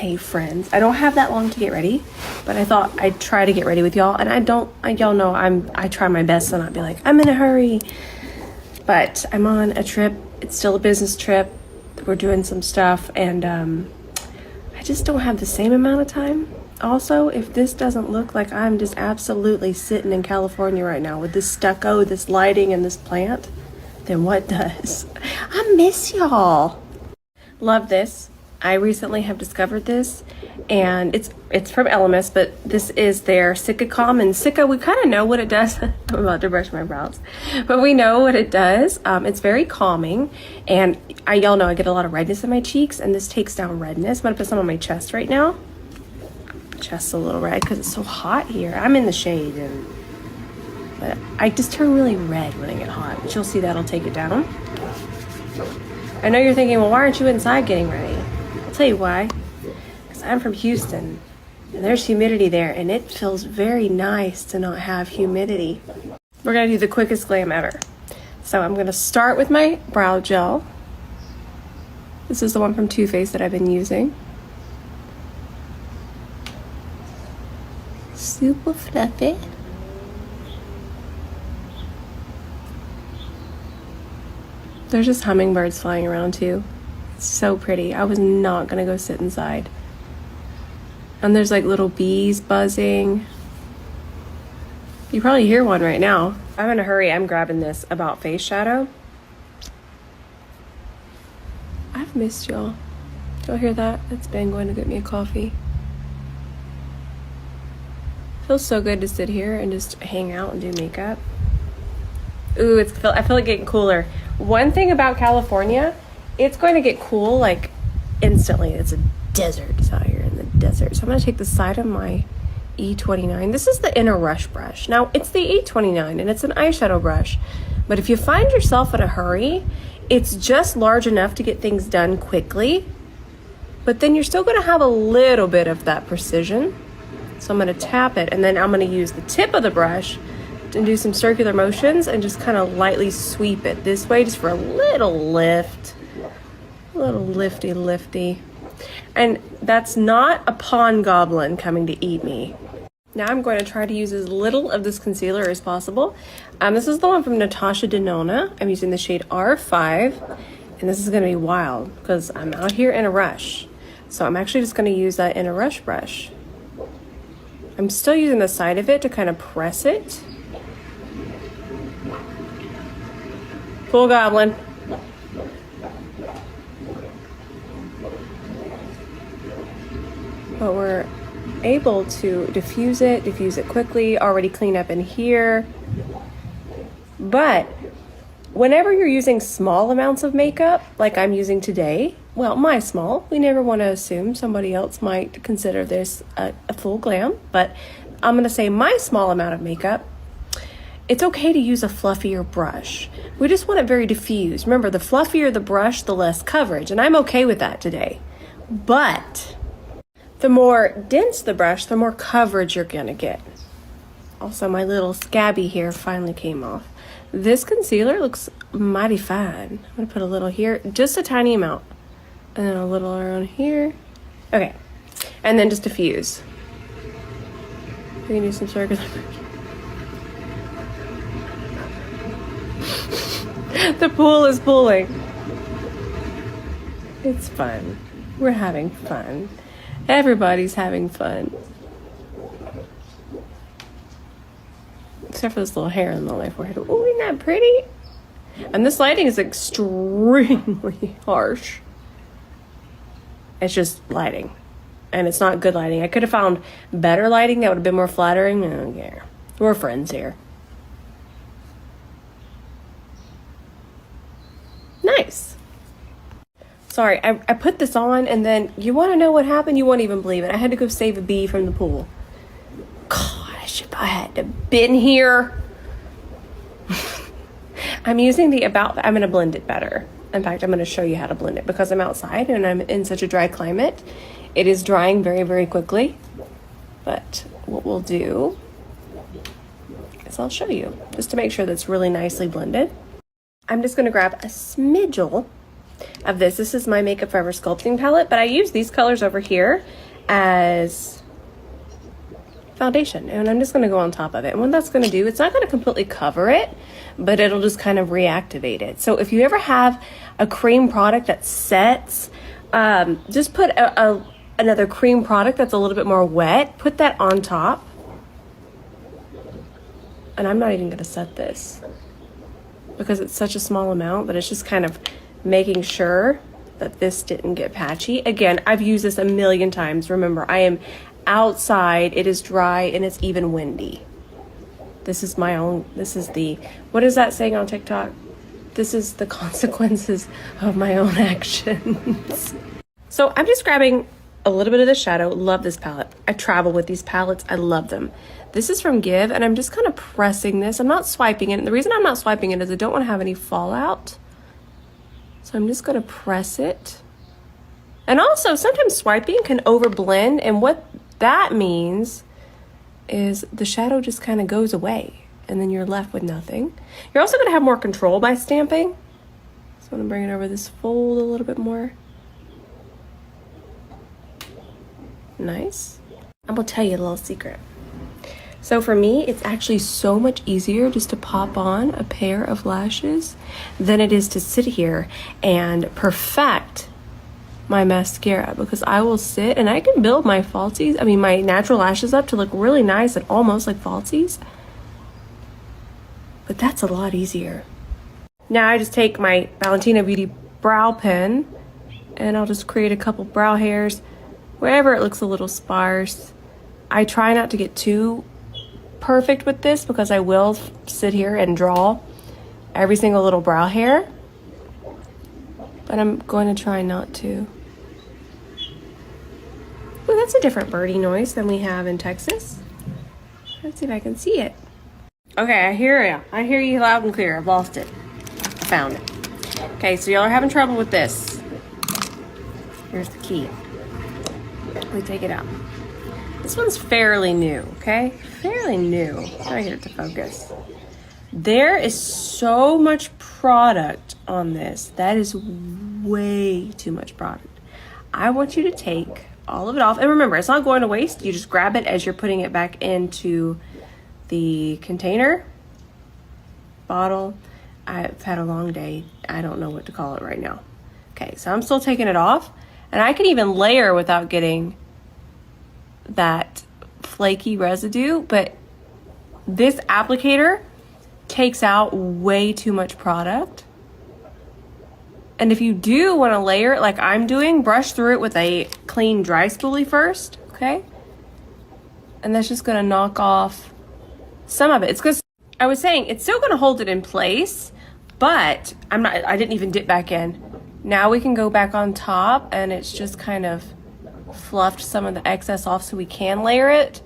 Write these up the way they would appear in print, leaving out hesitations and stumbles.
Hey friends, I don't have that long to get ready, but I thought I'd try to get ready with y'all. And y'all know I try my best to not be like, I'm in a hurry. But I'm on a trip. It's still a business trip. We're doing some stuff, and I just don't have the same amount of time. Also, if this doesn't look like I'm just absolutely sitting in California right now with this stucco, this lighting, and this plant, then what does? I miss y'all. Love this. I recently have discovered this, and it's from Elemis, but this is their Sika Calm. And Sika, we kind of know what it does. I'm about to brush my brows, but we know what it does. It's very calming, and y'all know I get a lot of redness in my cheeks, and this takes down redness. I'm gonna put some on my chest right now. Chest's a little red because it's so hot here. I'm in the shade, but I just turn really red when I get hot. But you'll see that'll take it down. I know you're thinking, well, why aren't you inside getting ready? I'll tell you why. Because I'm from Houston, and there's humidity there, and it feels very nice to not have humidity. We're gonna do the quickest glam ever. So I'm gonna start with my brow gel. This is the one from Too Faced that I've been using. Super fluffy. There's just hummingbirds flying around too. It's so pretty. I was not gonna go sit inside. And there's like little bees buzzing. You probably hear one right now. I'm in a hurry. I'm grabbing this About Face shadow. I've missed y'all. Y'all hear that? It's Ben going to get me a coffee. Feels so good to sit here and just hang out and do makeup. Ooh, I feel like getting cooler. One thing about California, it's going to get cool like instantly. It's a desert. It's out here in the desert. So I'm going to take the side of my E29. This is the Inner Rush brush. Now, it's the E29 and it's an eyeshadow brush. But if you find yourself in a hurry, it's just large enough to get things done quickly. But then you're still going to have a little bit of that precision. So I'm going to tap it, and then I'm going to use the tip of the brush and do some circular motions and just kind of lightly sweep it this way just for a little lift. A little lifty. And that's not a pond goblin coming to eat me. Now I'm going to try to use as little of this concealer as possible. This is the one from Natasha Denona. I'm using the shade R5, and this is going to be wild because I'm out here in a rush. So I'm actually just going to use that Inner Rush brush. I'm still using the side of it to kind of press it. Full goblin. But we're able to diffuse it quickly, already clean up in here. But whenever you're using small amounts of makeup, like I'm using today, well, my small, we never want to assume somebody else might consider this a full glam, but I'm going to say my small amount of makeup, it's okay to use a fluffier brush. We just want it very diffused. Remember, the fluffier the brush, the less coverage, and I'm okay with that today. But the more dense the brush, the more coverage you're going to get. Also, my little scabby hair finally came off. This concealer looks mighty fine. I'm going to put a little here, just a tiny amount. And then a little around here. Okay. And then just diffuse. We can do some circular. The pool is pooling. It's fun. We're having fun. Everybody's having fun. Except for this little hair in the my forehead. Oh, isn't that pretty? And this lighting is extremely harsh. It's just lighting. And it's not good lighting. I could have found better lighting that would have been more flattering. I don't care. We're friends here. Nice. Sorry, I put this on, and then you want to know what happened? You won't even believe it. I had to go save a bee from the pool. Gosh, if I had to been here. I'm using the I'm going to blend it better. In fact, I'm going to show you how to blend it because I'm outside and I'm in such a dry climate. It is drying very, very quickly. But what we'll do is I'll show you just to make sure that's really nicely blended. I'm just going to grab a smidgel of this. This is my Makeup Forever Sculpting Palette, but I use these colors over here as foundation, and I'm just going to go on top of it. And what that's going to do, it's not going to completely cover it, but it'll just kind of reactivate it. So if you ever have a cream product that sets, just put another cream product that's a little bit more wet, put that on top. And I'm not even going to set this because it's such a small amount, but it's just kind of making sure that this didn't get patchy. Again, I've used this a million times. Remember, I am outside, it is dry, and it's even windy. This is the, what is that saying on TikTok? This is the consequences of my own actions. So I'm just grabbing a little bit of the shadow. Love this palette. I travel with these palettes. I love them. This is from Give, and I'm just kind of pressing this. I'm not swiping it. And the reason I'm not swiping it is I don't want to have any fallout. So I'm just going to press it. And also, sometimes swiping can overblend, and what that means is the shadow just kind of goes away, and then you're left with nothing. You're also going to have more control by stamping. So I'm going to bring it over this fold a little bit more. Nice. I'm going to tell you a little secret. So for me, it's actually so much easier just to pop on a pair of lashes than it is to sit here and perfect my mascara, because I will sit and I can build my my natural lashes up to look really nice and almost like falsies. But that's a lot easier. Now I just take my Valentina Beauty brow pen and I'll just create a couple brow hairs wherever it looks a little sparse. I try not to get too perfect with this because I will sit here and draw every single little brow hair, but I'm going to try not to. Oh, that's a different birdie noise than we have in Texas. Let's see if I can see it. Okay, I hear you. I hear you loud and clear. I've lost it. I found it. Okay, so y'all are having trouble with this. Here's the key. We take it out. This one's fairly new, okay? Fairly new. Try to get it to focus. There is so much product on this. That is way too much product. I want you to take all of it off. And remember, it's not going to waste. You just grab it as you're putting it back into the container, bottle. I've had a long day. I don't know what to call it right now. Okay, so I'm still taking it off. And I can even layer without getting that flaky residue, but this applicator takes out way too much product. And if you do want to layer it like I'm doing, brush through it with a clean dry spoolie first, okay? And that's just gonna knock off some of it. It's because I was saying it's still gonna hold it in place, but I didn't even dip back in. Now we can go back on top and it's just kind of fluffed some of the excess off so we can layer it,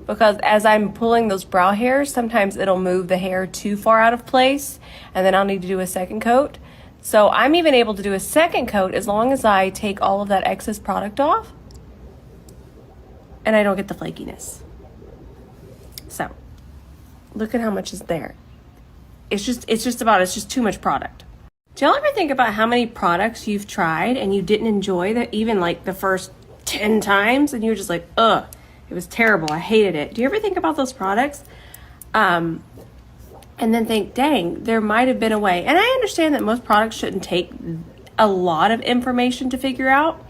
because as I'm pulling those brow hairs, sometimes it'll move the hair too far out of place and then I'll need to do a second coat. So I'm even able to do a second coat as long as I take all of that excess product off and I don't get the flakiness. So look at how much is there. It's just too much product. Do y'all ever think about how many products you've tried and you didn't enjoy that, even like the first 10 times, and you're just like, ugh, it was terrible, I hated it? Do you ever think about those products? And then think, dang, there might have been a way. And I understand that most products shouldn't take a lot of information to figure out,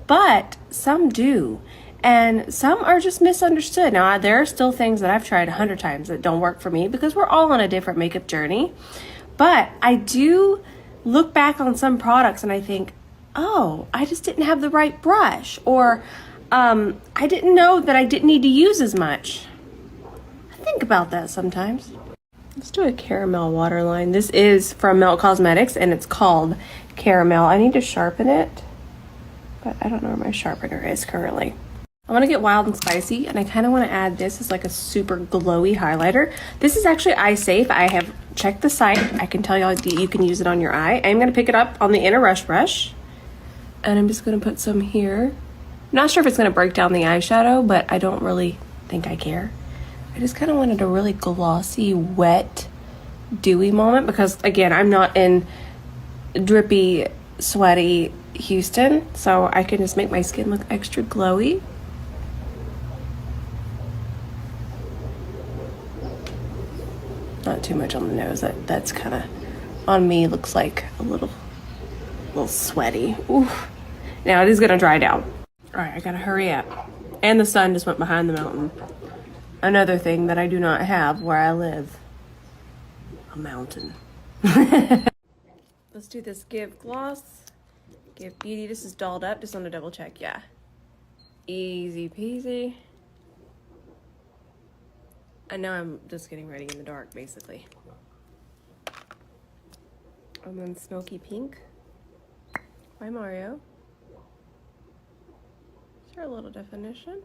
but some do. And some are just misunderstood. Now, there are still things that I've tried 100 times that don't work for me because we're all on a different makeup journey. But I do look back on some products and I think, oh, I just didn't have the right brush, or I didn't know that I didn't need to use as much. I think about that sometimes. Let's do a caramel waterline. This is from Melt Cosmetics and it's called Caramel. I need to sharpen it, but I don't know where my sharpener is currently. I want to get wild and spicy, and I kind of want to add this as like a super glowy highlighter. This is actually eye safe. I have checked the site. I can tell y'all you can use it on your eye. I'm going to pick it up on the inner rush brush, and I'm just going to put some here. I'm not sure if it's going to break down the eyeshadow, but I don't really think I care. I just kind of wanted a really glossy, wet, dewy moment because, again, I'm not in drippy, sweaty Houston, so I can just make my skin look extra glowy. Not too much on the nose. That's kind of on me. Looks like a little sweaty. Ooh. Now it is gonna dry down. All right, I gotta hurry up. And the sun just went behind the mountain. Another thing that I do not have where I live. A mountain. Let's do this Give Gloss. Give Beauty. This is dolled up. Just want to double check. Yeah. Easy peasy. I know I'm just getting ready in the dark, basically. And then Smoky Pink by Mario. Is there a little definition?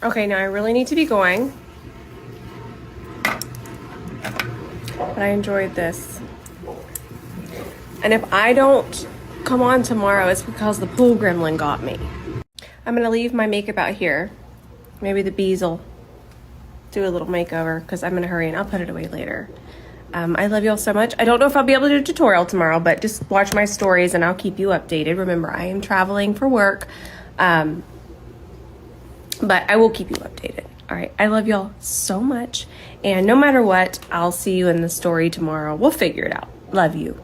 Okay, now I really need to be going. But I enjoyed this. And if I don't come on tomorrow, it's because the pool gremlin got me. I'm gonna leave my makeup out here. Maybe the bees will do a little makeover because I'm gonna hurry and I'll put it away later. I love y'all so much. I don't know if I'll be able to do a tutorial tomorrow, but just watch my stories and I'll keep you updated. Remember, I am traveling for work, but I will keep you updated. All right, I love y'all so much. And no matter what, I'll see you in the story tomorrow. We'll figure it out. Love you.